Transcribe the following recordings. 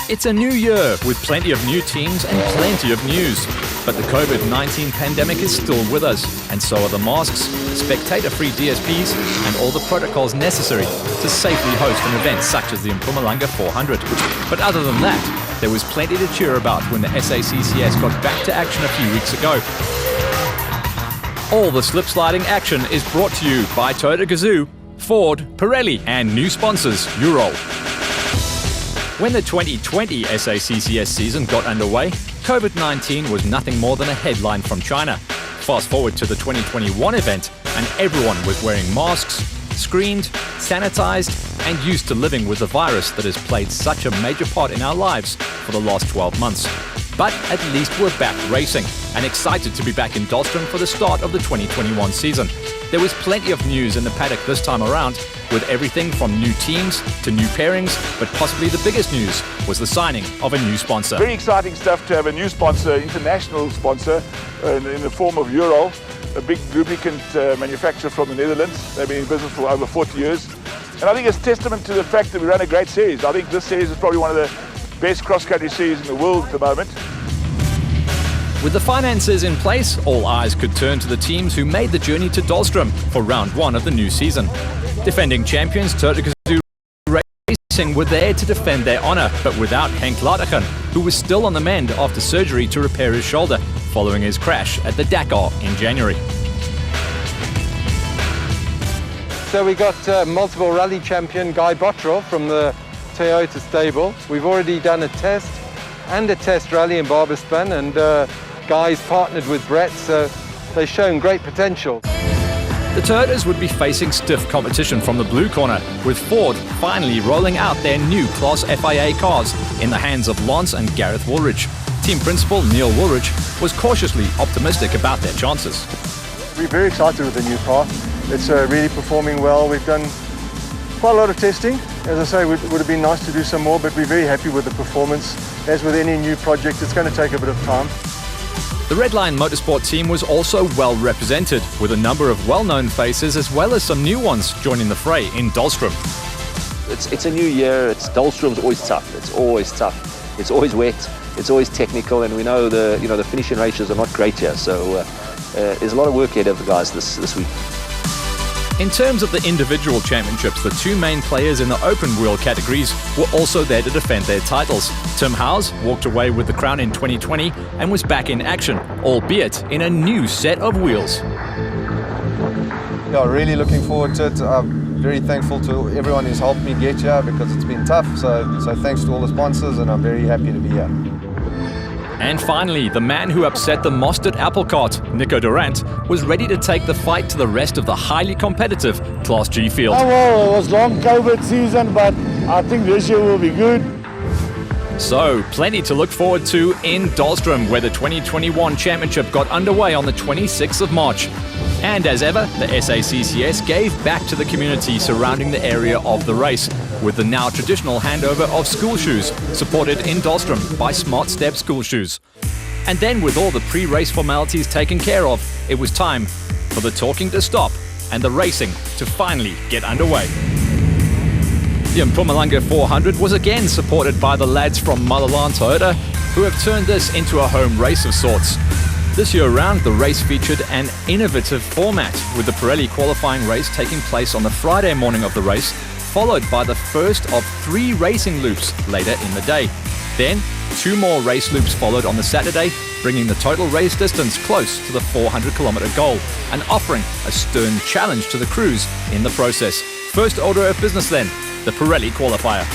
It's a new year with plenty of new teams and plenty of news. But the COVID-19 pandemic is still with us, and so are the masks, spectator-free DSPs, and all the protocols necessary to safely host an event such as the Mpumalanga 400. But other than that, there was plenty to cheer about when the SACCS got back to action a few weeks ago. All the slip-sliding action is brought to you by Toyota Gazoo, Ford, Pirelli, and new sponsors, Euro. When the 2020 SACCS season got underway, COVID-19 was nothing more than a headline from China. Fast forward to the 2021 event, and everyone was wearing masks, screened, sanitized, and used to living with the virus that has played such a major part in our lives for the last 12 months. But at least we're back racing, and excited to be back in Dahlstrom for the start of the 2021 season. There was plenty of news in the paddock this time around, with everything from new teams to new pairings, but possibly the biggest news was the signing of a new sponsor. Very exciting stuff to have a new sponsor, international sponsor, in the form of Euro, a big lubricant manufacturer from the Netherlands. They've been in business for over 40 years. And I think it's testament to the fact that we run a great series. I think this series is probably one of the best cross-country series in the world at the moment. With the finances in place, all eyes could turn to the teams who made the journey to Dahlstrom for round one of the new season. Defending champions Toyota Gazoo Racing were there to defend their honour, but without Henk Ladergen, who was still on the mend after surgery to repair his shoulder following his crash at the Dakar in January. So we got multiple rally champion Guy Bottrell from the Toyota stable. We've already done a test and a test rally in Barbaspan, and Guy's partnered with Brett, so they've shown great potential. The Toyotas would be facing stiff competition from the blue corner, with Ford finally rolling out their new Class FIA cars in the hands of Lance and Gareth Woolridge. Team principal Neil Woolridge was cautiously optimistic about their chances. We're very excited with the new car. It's really performing well. We've done quite a lot of testing. As I say, it would have been nice to do some more, but we're very happy with the performance. As with any new project, it's going to take a bit of time. The Redline Motorsport team was also well represented, with a number of well-known faces as well as some new ones joining the fray in Dahlstrom. It's a new year. Dahlstrom's always tough. It's always tough. It's always wet. It's always technical, and we know the finishing ratios are not great here. So there's a lot of work ahead of the guys this week. In terms of the individual championships, the two main players in the open wheel categories were also there to defend their titles. Tim Howes walked away with the crown in 2020 and was back in action, albeit in a new set of wheels. Yeah, really looking forward to it. I'm very thankful to everyone who's helped me get here because it's been tough. So thanks to all the sponsors, and I'm very happy to be here. And finally, the man who upset the mustard apple cart, Nico Durant, was ready to take the fight to the rest of the highly competitive Class G field. Oh, well, it was long COVID season, but I think this year will be good. So, plenty to look forward to in Dahlstrom, where the 2021 championship got underway on the 26th of March. And as ever, the SACCS gave back to the community surrounding the area of the race, with the now traditional handover of school shoes, supported in Dahlstrom by Smart Step School Shoes. And then, with all the pre-race formalities taken care of, it was time for the talking to stop and the racing to finally get underway. The Mpumalanga 400 was again supported by the lads from Malalan Toyota, who have turned this into a home race of sorts. This year around, the race featured an innovative format, with the Pirelli qualifying race taking place on the Friday morning of the race, followed by the first of 3 racing loops later in the day. Then, 2 more race loops followed on the Saturday, bringing the total race distance close to the 400-kilometre goal, and offering a stern challenge to the crews in the process. First order of business then, the Pirelli qualifier.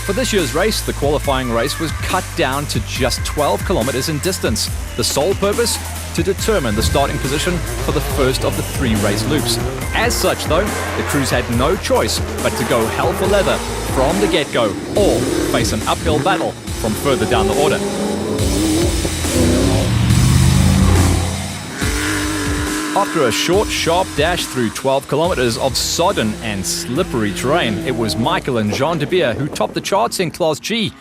For this year's race, the qualifying race was cut down to just 12 kilometres in distance. The sole purpose? To determine the starting position for the first of the 3 race loops. As such, though, the crews had no choice but to go hell for leather from the get-go, or face an uphill battle from further down the order. After a short, sharp dash through 12 kilometres of sodden and slippery terrain, it was Michael and Jean de Beer who topped the charts in Class G.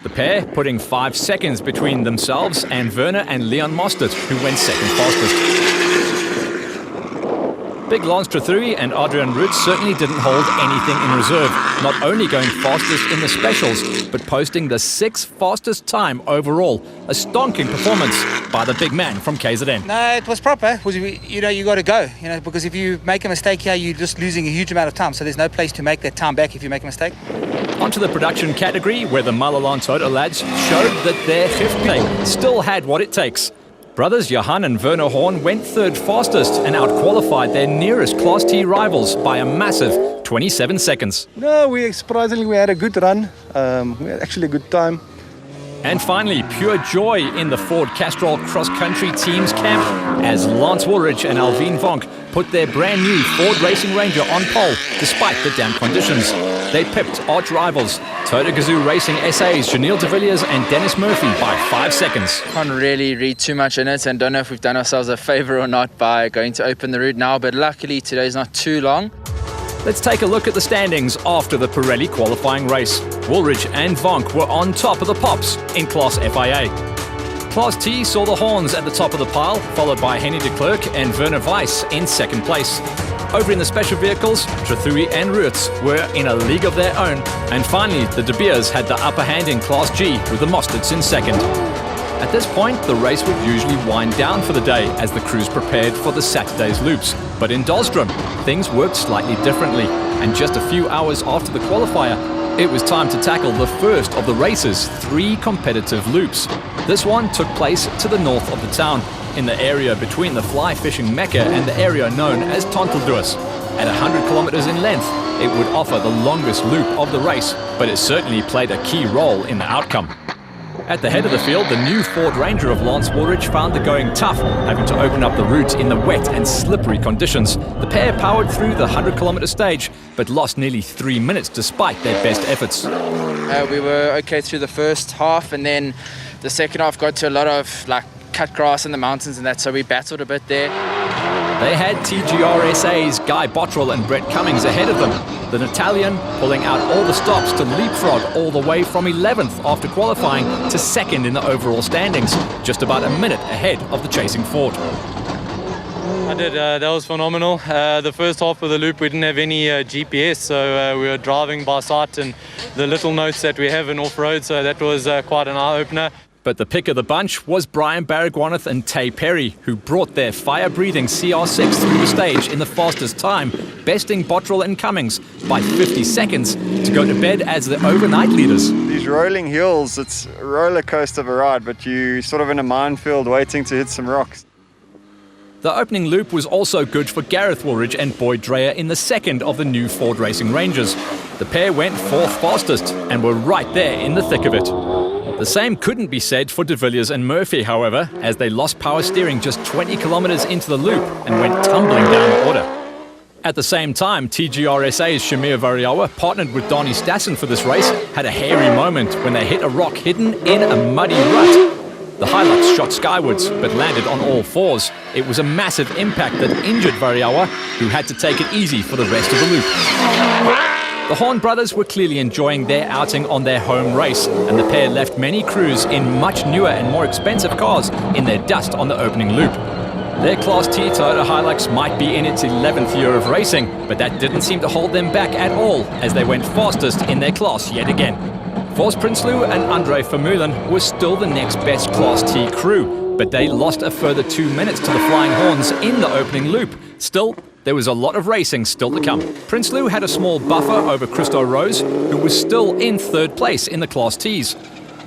The pair putting 5 seconds between themselves and Werner and Leon Mostert, who went second fastest. Big Lance Trathui and Adrian Roots certainly didn't hold anything in reserve, not only going fastest in the specials, but posting the 6th fastest time overall. A stonking performance by the big man from KZN. No, it was proper. You got to go, because if you make a mistake here, you're just losing a huge amount of time. So there's no place to make that time back if you make a mistake. Onto the production category, where the Malalan Tota lads showed that their 5th play still had what it takes. Brothers Johan and Werner Horn went 3rd fastest and outqualified their nearest Class T rivals by a massive 27 seconds. No, surprisingly we had a good run. We had actually a good time. And finally, pure joy in the Ford Castrol cross-country team's camp as Lance Woolridge and Alvin Vonk put their brand new Ford Racing Ranger on pole despite the damp conditions. They pipped arch rivals Tota Gazoo Racing SA's Janelle de Villiers and Dennis Murphy by 5 seconds. Can't really read too much in it and don't know if we've done ourselves a favour or not by going to open the route now, but luckily today's not too long. Let's take a look at the standings after the Pirelli qualifying race. Woolridge and Vonk were on top of the pops in Class FIA. Class T saw the Horns at the top of the pile, followed by Henny de Klerk and Werner Weiss in 2nd place. Over in the special vehicles, Trathui and Roots were in a league of their own. And finally, the De Beers had the upper hand in Class G with the Mostards in 2nd. At this point, the race would usually wind down for the day as the crews prepared for the Saturday's loops. But in Dahlstrom, things worked slightly differently. And just a few hours after the qualifier, it was time to tackle the first of the race's 3 competitive loops. This one took place to the north of the town, in the area between the fly fishing mecca and the area known as Tontelduas. At 100 kilometers in length, it would offer the longest loop of the race, but it certainly played a key role in the outcome. At the head of the field, the new Ford Ranger of Lance Woolridge found the going tough, having to open up the route in the wet and slippery conditions. The pair powered through the 100-kilometer stage, but lost nearly 3 minutes despite their best efforts. We were okay through the first half, and then the second half got to a lot of cut grass in the mountains and that, so we battled a bit there. They had TGRSA's Guy Bottrell and Brett Cummings ahead of them. The Italian pulling out all the stops to leapfrog all the way from 11th after qualifying to 2nd in the overall standings, just about a minute ahead of the chasing Ford. I did, that was phenomenal. The first half of the loop we didn't have any GPS, so we were driving by sight and the little notes that we have in off-road, so that was quite an eye-opener. But the pick of the bunch was Brian Baragwanath and Tay Perry, who brought their fire-breathing CR6 through the stage in the fastest time, besting Bottrell and Cummings by 50 seconds to go to bed as the overnight leaders. These rolling hills, it's a roller coaster of a ride, but you're sort of in a minefield waiting to hit some rocks. The opening loop was also good for Gareth Woolridge and Boyd Dreyer in the 2nd of the new Ford Racing Rangers. The pair went 4th fastest and were right there in the thick of it. The same couldn't be said for De Villiers and Murphy, however, as they lost power steering just 20 kilometers into the loop and went tumbling down the order. At the same time, TGRSA's Shamir Variawa, partnered with Donnie Stassen for this race, had a hairy moment when they hit a rock hidden in a muddy rut. The Hilux shot skywards, but landed on all 4s. It was a massive impact that injured Variawa, who had to take it easy for the rest of the loop. The Horn brothers were clearly enjoying their outing on their home race, and the pair left many crews in much newer and more expensive cars in their dust on the opening loop. Their Class T Toyota Hilux might be in its 11th year of racing, but that didn't seem to hold them back at all as they went fastest in their class yet again. Vos Prinsloo and Andre Vermeulen were still the next best Class T crew, but they lost a further 2 minutes to the Flying Horns in the opening loop. Still, there was a lot of racing still to come. Prinsloo had a small buffer over Christo Rose, who was still in 3rd place in the Class Ts.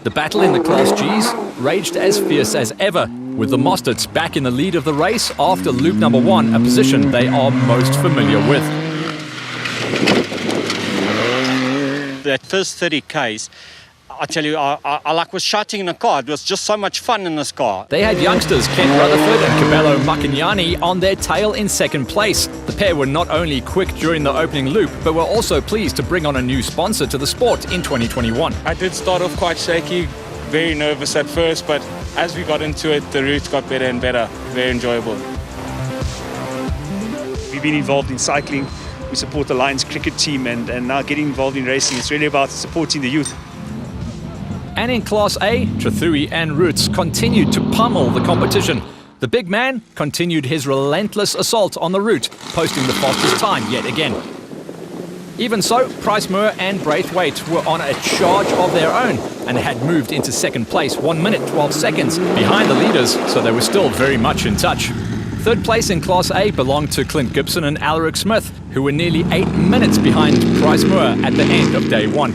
The battle in the Class Gs raged as fierce as ever, with the Mostards back in the lead of the race after loop number 1, a position they are most familiar with. That first 30 Ks, I tell you, I was shouting in the car. It was just so much fun in this car. They had youngsters Ken Rutherford and Cabello Makinyani on their tail in 2nd place. The pair were not only quick during the opening loop, but were also pleased to bring on a new sponsor to the sport in 2021. I did start off quite shaky, very nervous at first, but as we got into it, the route got better and better. Very enjoyable. We've been involved in cycling. We support the Lions cricket team, and now getting involved in racing. It's really about supporting the youth. And in Class A, Trathui and Roots continued to pummel the competition. The big man continued his relentless assault on the route, posting the fastest time yet again. Even so, Price Moore and Braithwaite were on a charge of their own and had moved into second place 1 minute 12 seconds behind the leaders, so they were still very much in touch. Third place in Class A belonged to Clint Gibson and Alaric Smith, who were nearly 8 minutes behind Price Moore at the end of day one.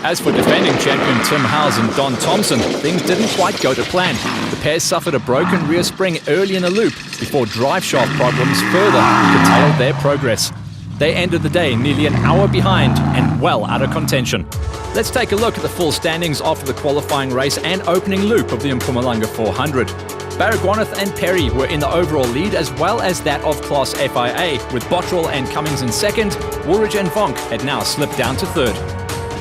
As for defending champion Tim Howes and Don Thompson, things didn't quite go to plan. The pair suffered a broken rear spring early in the loop before drive shaft problems further curtailed their progress. They ended the day nearly an hour behind and well out of contention. Let's take a look at the full standings after the qualifying race and opening loop of the Mpumalanga 400. Baragwanath and Perry were in the overall lead, as well as that of Class FIA, with Bottrell and Cummings in second. Woolridge and Vonk had now slipped down to third.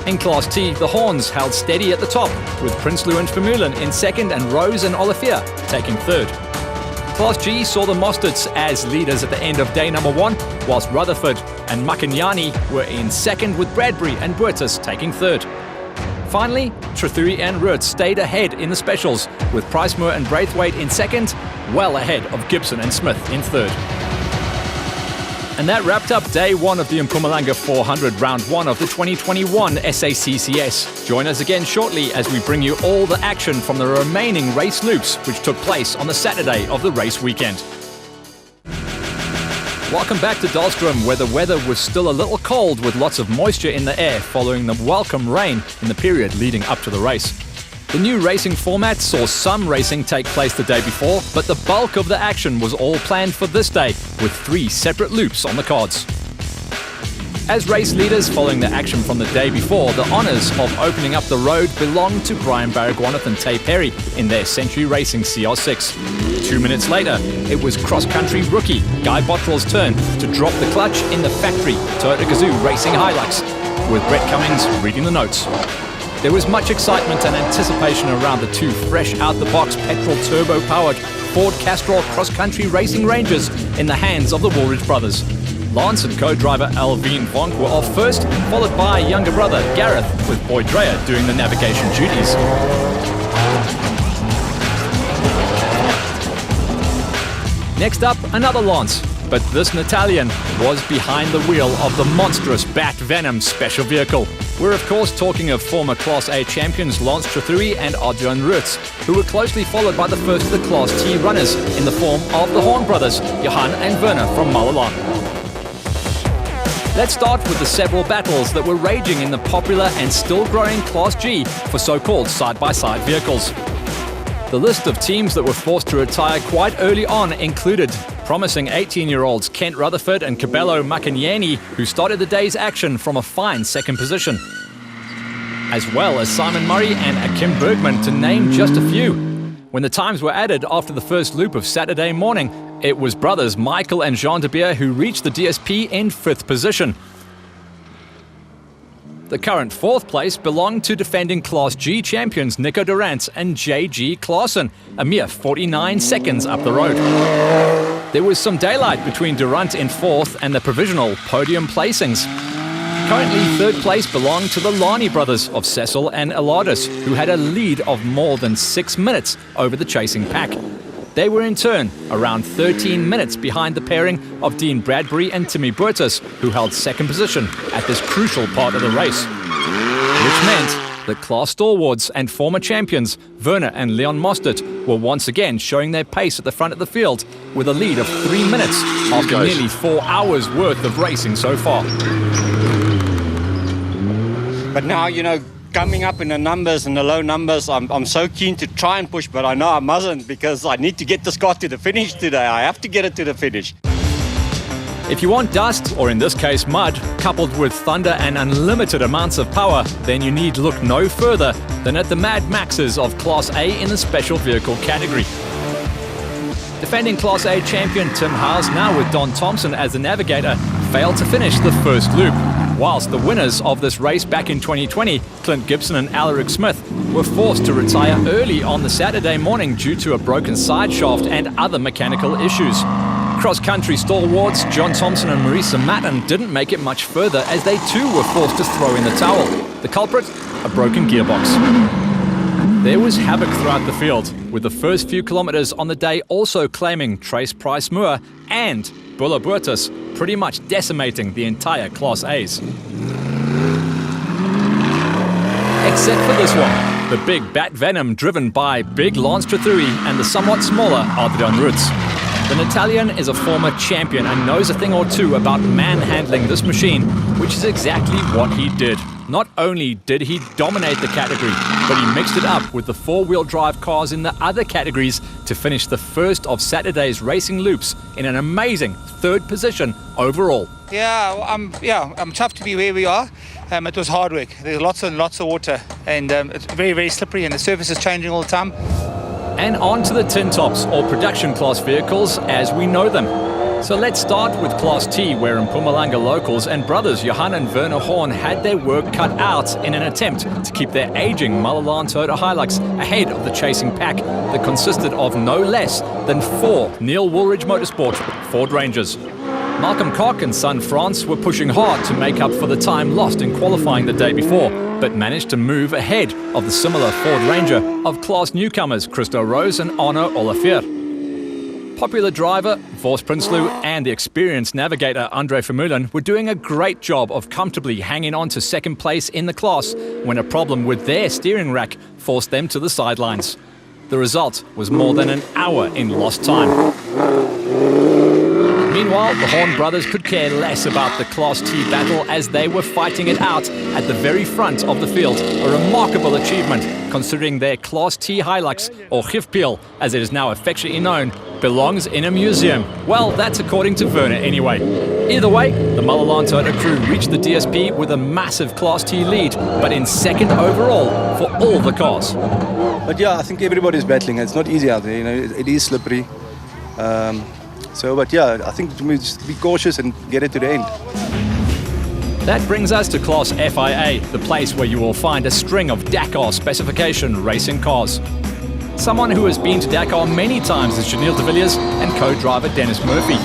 In Class T, the Horns held steady at the top, with Prinsloo and Vermeulen in second and Rose and Olivier taking third. Class G saw the Mostards as leaders at the end of day number one, whilst Rutherford and Makanyani were in second, with Bradbury and Buertus taking third. Finally, Trethuri and Rurt stayed ahead in the specials, with Pricemore and Braithwaite in second, well ahead of Gibson and Smith in third. And that wrapped up day one of the Mpumalanga 400, round one of the 2021 SACCS. Join us again shortly as we bring you all the action from the remaining race loops, which took place on the Saturday of the race weekend. Welcome back to Dahlstrom, where the weather was still a little cold with lots of moisture in the air following the welcome rain in the period leading up to the race. The new racing format saw some racing take place the day before, but the bulk of the action was all planned for this day, with 3 separate loops on the cards. As race leaders following the action from the day before, the honours of opening up the road belonged to Brian Baragwanath and Tay Perry in their Century Racing CR6. 2 minutes later, it was cross-country rookie Guy Bottrell's turn to drop the clutch in the factory Toyota Gazoo Racing Hilux, with Brett Cummings reading the notes. There was much excitement and anticipation around the 2 fresh-out-the-box petrol turbo-powered Ford Castrol cross-country racing Rangers in the hands of the Woolridge brothers. Lance and co-driver Alvin Vonk were off first, followed by younger brother Gareth, with Boyd Dreyer doing the navigation duties. Next up, another Lance, but this Natalian was behind the wheel of the monstrous Bat Venom special vehicle. We're of course talking of former Class A champions Lance Trethuri and Adrian Rutz, who were closely followed by the first of the Class T runners in the form of the Horn brothers, Johan and Werner from Malalang. Let's start with the several battles that were raging in the popular and still growing Class G for so-called side-by-side vehicles. The list of teams that were forced to retire quite early on included promising 18-year-olds Kent Rutherford and Cabello Makanyani, who started the day's action from a fine second position, as well as Simon Murray and Akim Bergman, to name just a few. When the times were added after the first loop of Saturday morning, it was brothers Michael and Jean de Beer who reached the DSP in 5th position. The current 4th place belonged to defending Class G champions Nico Durant and J.G. Claassen, a mere 49 seconds up the road. There was some daylight between Durant in 4th and the provisional podium placings. Currently 3rd place belonged to the Lani brothers of Cecil and Eladis, who had a lead of more than 6 minutes over the chasing pack. They were in turn around 13 minutes behind the pairing of Dean Bradbury and Timmy Buertus, who held 2nd position at this crucial part of the race. Which meant that class stalwarts and former champions Werner and Leon Mostert were once again showing their pace at the front of the field with a lead of 3 minutes after nearly 4 hours worth of racing so far. But now, you know, coming up in the numbers and the low numbers, I'm so keen to try and push, but I know I mustn't because I need to get this car to the finish today. I have to get it to the finish. If you want dust, or in this case mud, coupled with thunder and unlimited amounts of power, then you need look no further than at the Mad Maxes of Class A in the special vehicle category. Defending Class A champion Tim Howes, now with Don Thompson as the navigator, failed to finish the first loop, whilst the winners of this race back in 2020, Clint Gibson and Alaric Smith, were forced to retire early on the Saturday morning due to a broken side shaft and other mechanical issues. Cross-country stalwarts John Thompson and Marisa Matten didn't make it much further as they too were forced to throw in the towel. The culprit? A broken gearbox. There was havoc throughout the field, with the first few kilometres on the day also claiming Trace Price-Moore and Bula Buertas, pretty much decimating the entire Class A's. Except for this one, the big Bat Venom driven by big Lance Trathui and the somewhat smaller Adrian Rutz. The Italian is a former champion and knows a thing or two about manhandling this machine, which is exactly what he did. Not only did he dominate the category, but he mixed it up with the four-wheel drive cars in the other categories to finish the first of Saturday's racing loops in an amazing third position overall. I'm tough to be where we are. It was hard work. There's lots and lots of water, and it's very, very slippery, and the surface is changing all the time. And on to the tin tops, or production class vehicles as we know them. So let's start with Class T, where Mpumalanga locals and brothers Johan and Werner Horn had their work cut out in an attempt to keep their aging Mpumalanga Toyota Hilux ahead of the chasing pack that consisted of no less than 4 Neil Woolridge Motorsport Ford Rangers. Malcolm Koch and son Franz were pushing hard to make up for the time lost in qualifying the day before, but managed to move ahead of the similar Ford Ranger of class newcomers Christo Rose and Arno Olafir. Popular driver Vos Prinsloo and the experienced navigator Andre Vermeulen were doing a great job of comfortably hanging on to second place in the class when a problem with their steering rack forced them to the sidelines. The result was more than an hour in lost time. Meanwhile, the Horn brothers could care less about the Class T battle as they were fighting it out at the very front of the field. A remarkable achievement considering their Class T Hilux, or Gifpeel as it is now affectionately known, belongs in a museum. Well, that's according to Werner anyway. Either way, the Mpumalanga Toyota crew reached the DSP with a massive Class T lead, but in second overall for all the cars. But yeah, I think everybody's battling. It's not easy out there, you know, it is slippery. But yeah, I think we just be cautious and get it to the end. That brings us to Class FIA, the place where you will find a string of Dakar specification racing cars. Someone who has been to Dakar many times is Janelle de Villiers and co-driver Dennis Murphy.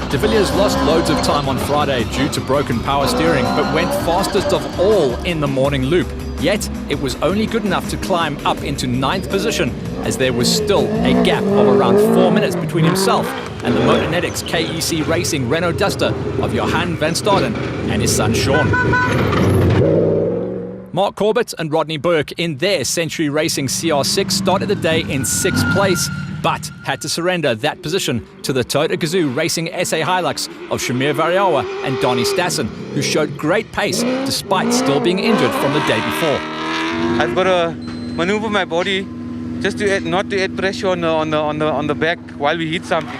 De Villiers lost loads of time on Friday due to broken power steering, but went fastest of all in the morning loop. Yet, it was only good enough to climb up into 9th position, as there was still a gap of around 4 minutes between himself and the Motonetics KEC Racing Renault Duster of Johan van Staden and his son Sean. Mark Corbett and Rodney Burke in their Century Racing CR6 started the day in 6th place, but had to surrender that position to the Toyota Gazoo Racing SA Hilux of Shamir Variawa and Donnie Stassen, who showed great pace despite still being injured from the day before. I've got to maneuver my body just to not to add pressure on the back while we hit something.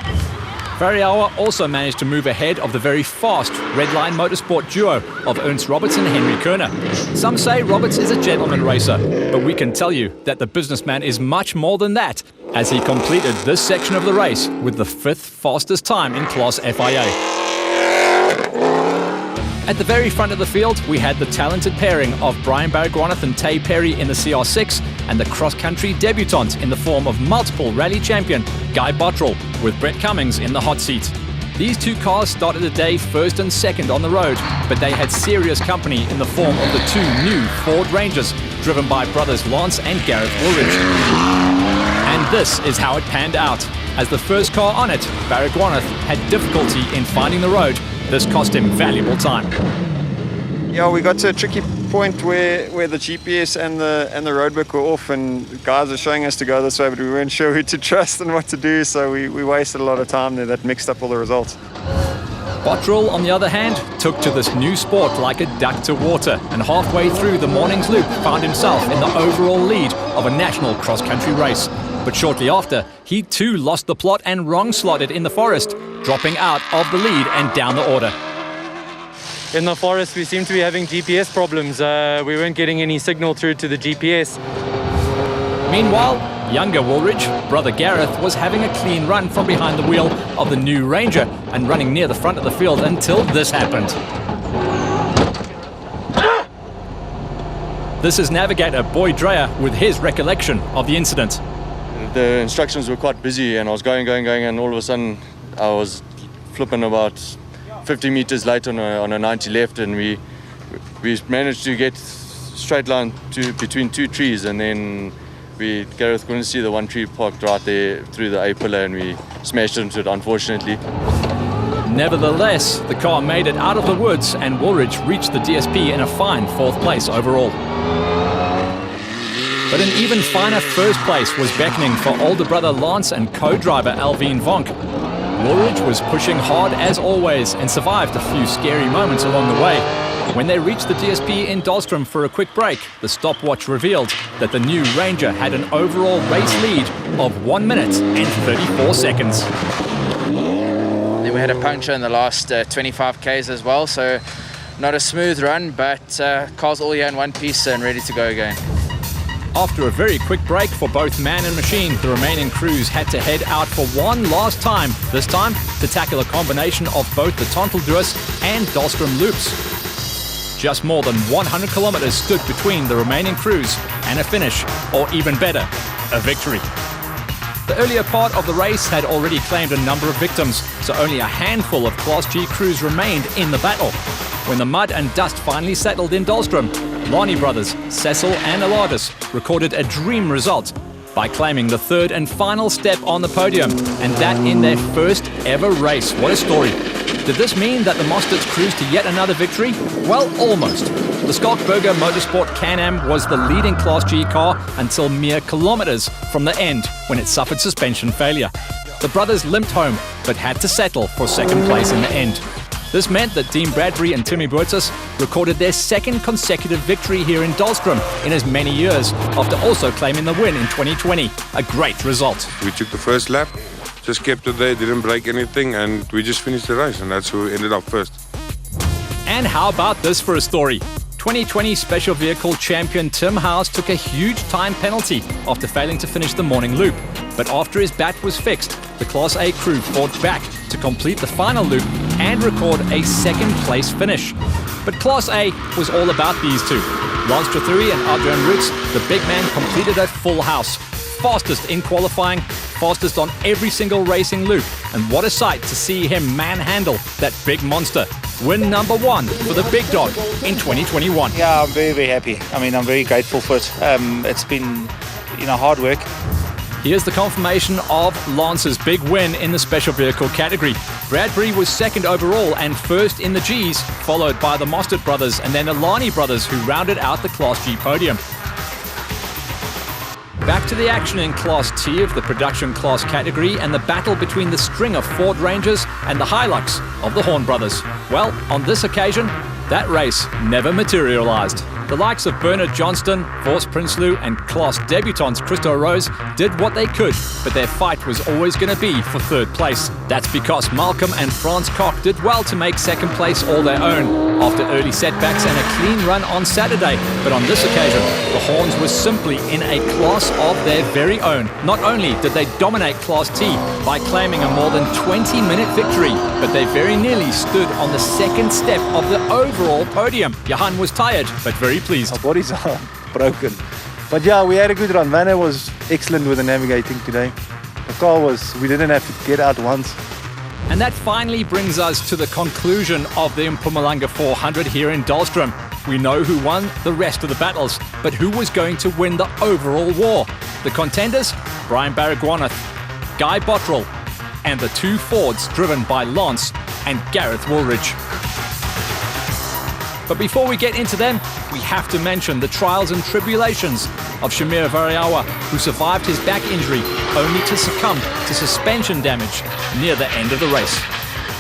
Variawa also managed to move ahead of the very fast Redline Motorsport duo of Ernst Roberts and Henry Kerner. Some say Roberts is a gentleman racer, but we can tell you that the businessman is much more than that, as he completed this section of the race with the 5th fastest time in Class FIA. At the very front of the field, we had the talented pairing of Brian Baragwanath and Tay Perry in the CR6 and the cross-country debutant in the form of multiple rally champion Guy Bottrell, with Brett Cummings in the hot seat. These two cars started the day 1st and 2nd on the road, but they had serious company in the form of the 2 new Ford Rangers, driven by brothers Lance and Gareth Woolridge. And this is how it panned out. As the first car on it, Baragwanath had difficulty in finding the road. This cost him valuable time. Yeah, we got to a tricky point where the GPS and the roadbook were off, and guys are showing us to go this way, but we weren't sure who to trust and what to do, so we wasted a lot of time there. That mixed up all the results. Bottrell, on the other hand, took to this new sport like a duck to water, and halfway through the morning's loop found himself in the overall lead of a national cross-country race. But shortly after, he too lost the plot and wrong-slotted in the forest, dropping out of the lead and down the order. In the forest, we seem to be having GPS problems. We weren't getting any signal through to the GPS. Meanwhile, younger Woolridge, brother Gareth, was having a clean run from behind the wheel of the new Ranger and running near the front of the field until this happened. This is navigator Boyd Dreyer with his recollection of the incident. The instructions were quite busy, and I was going, and all of a sudden I was flipping about 50 meters late on a 90 left, and we managed to get straight line between 2 trees, and then Gareth couldn't see the one tree parked right there through the A pillar, and we smashed into it, unfortunately. Nevertheless, the car made it out of the woods and Woolridge reached the DSP in a fine 4th place overall. But an even finer first place was beckoning for older brother Lance and co-driver Alvin Vonk. Woolridge was pushing hard as always and survived a few scary moments along the way. When they reached the DSP in Dahlstrom for a quick break, the stopwatch revealed that the new Ranger had an overall race lead of 1 minute and 34 seconds. Then we had a puncture in the last 25 Ks as well, so not a smooth run, but car's all here in one piece and ready to go again. After a very quick break for both man and machine, the remaining crews had to head out for one last time, this time to tackle a combination of both the Tontelduis and Dahlstrom loops. Just more than 100 kilometers stood between the remaining crews and a finish, or even better, a victory. The earlier part of the race had already claimed a number of victims, so only a handful of Class G crews remained in the battle. When the mud and dust finally settled in Dahlstrom, Lani brothers, Cecil and Alardis, recorded a dream result by claiming the 3rd and final step on the podium, and that in their first ever race. What a story. Did this mean that the Mosterts cruised to yet another victory? Well, almost. The Skalkberger Motorsport Can-Am was the leading Class G car until mere kilometers from the end when it suffered suspension failure. The brothers limped home but had to settle for 2nd place in the end. This meant that Dean Bradbury and Timmy Burtis recorded their 2nd consecutive victory here in Dahlstrom in as many years, after also claiming the win in 2020. A great result. We took the first lap, just kept it there, didn't break anything, and we just finished the race, and that's who ended up first. And how about this for a story? 2020 Special Vehicle champion Tim House took a huge time penalty after failing to finish the morning loop. But after his bat was fixed, the Class A crew fought back to complete the final loop and record a 2nd place finish. But Class A was all about these two. Lance Trathuri and Adrian Roots, the big man, completed a full house. Fastest in qualifying, fastest on every single racing loop. And what a sight to see him manhandle that big monster. Win number 1 for the big dog in 2021. Yeah, I'm very, very happy. I mean, I'm very grateful for it. It's been, hard work. Here's the confirmation of Lance's big win in the special vehicle category. Bradbury was 2nd overall and 1st in the Gs, followed by the Mostert brothers and then the Lani brothers, who rounded out the Class G podium. Back to the action in Class T of the production class category and the battle between the string of Ford Rangers and the Hilux of the Horn brothers. Well, on this occasion, that race never materialized. The likes of Bernard Johnston, Force Prinsloo and class debutants Christo Rose did what they could, but their fight was always going to be for 3rd place. That's because Malcolm and Frans Koch did well to make 2nd place all their own after early setbacks and a clean run on Saturday. But on this occasion, the Horns were simply in a class of their very own. Not only did they dominate Class T by claiming a more than 20-minute victory, but they very nearly stood on the 2nd step of the overall podium. Johan was tired, but very pleased. Our bodies are broken. But yeah, we had a good run. Vanna was excellent with the navigating today. The car we didn't have to get out once. And that finally brings us to the conclusion of the Mpumalanga 400 here in Dahlstrom. We know who won the rest of the battles, but who was going to win the overall war? The contenders? Brian Baragwanath, Guy Bottrell, and the 2 Fords driven by Lance and Gareth Woolridge. But before we get into them, we have to mention the trials and tribulations of Shamir Variawa, who survived his back injury only to succumb to suspension damage near the end of the race.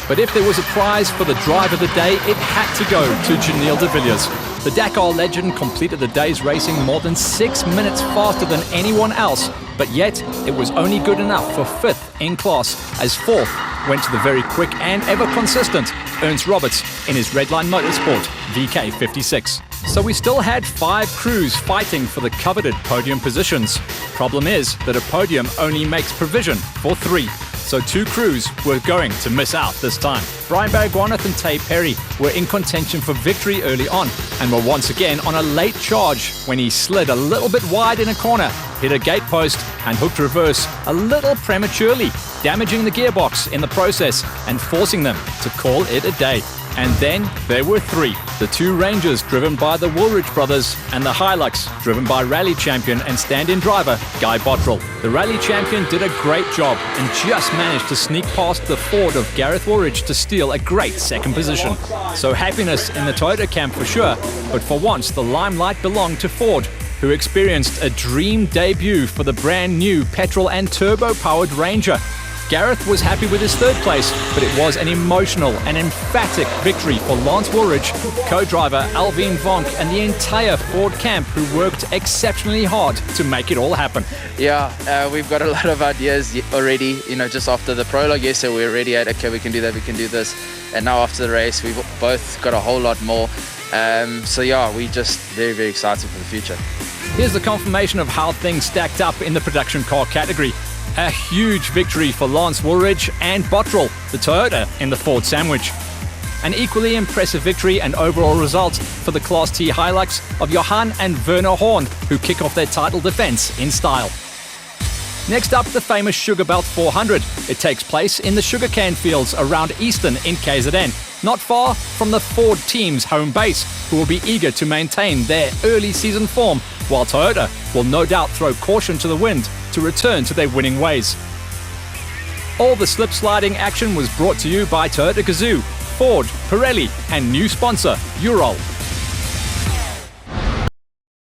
But if there was a prize for the drive of the day, it had to go to Janelle de Villiers. The Dakar legend completed the day's racing more than 6 minutes faster than anyone else, but yet it was only good enough for 5th in class, as 4th went to the very quick and ever consistent Ernst Roberts in his Redline Motorsport VK56. So we still had 5 crews fighting for the coveted podium positions. Problem is that a podium only makes provision for 3. So 2 crews were going to miss out this time. Brian Baragwanath and Tay Perry were in contention for victory early on and were once again on a late charge when he slid a little bit wide in a corner, hit a gate post and hooked reverse a little prematurely, damaging the gearbox in the process and forcing them to call it a day. And then there were three. The two Rangers, driven by the Woolridge brothers, and the Hilux, driven by rally champion and stand-in driver Guy Bottrell. The rally champion did a great job and just managed to sneak past the Ford of Gareth Woolridge to steal a great second position. So happiness in the Toyota camp for sure, but for once the limelight belonged to Ford, who experienced a dream debut for the brand new petrol and turbo-powered Ranger. Gareth was happy with his third place, but it was an emotional and emphatic victory for Lance Woolridge, co-driver Alvin Vonk, and the entire Ford camp who worked exceptionally hard to make it all happen. Yeah, we've got a lot of ideas already, just after the prologue yesterday we already had, okay, we can do that, we can do this. And now after the race, we've both got a whole lot more. So yeah, we're just very, very excited for the future. Here's the confirmation of how things stacked up in the production car category. A huge victory for Lance Woolridge and Bottrell, the Toyota, in the Ford Sandwich. An equally impressive victory and overall result for the Class T Hilux of Johan and Werner Horn, who kick off their title defense in style. Next up, the famous Sugar Belt 400. It takes place in the sugarcane fields around Easton in KZN, not far from the Ford team's home base, who will be eager to maintain their early season form, while Toyota will no doubt throw caution to the wind to return to their winning ways. All the slip sliding action was brought to you by Toyota Gazoo, Ford, Pirelli, and new sponsor, Ural.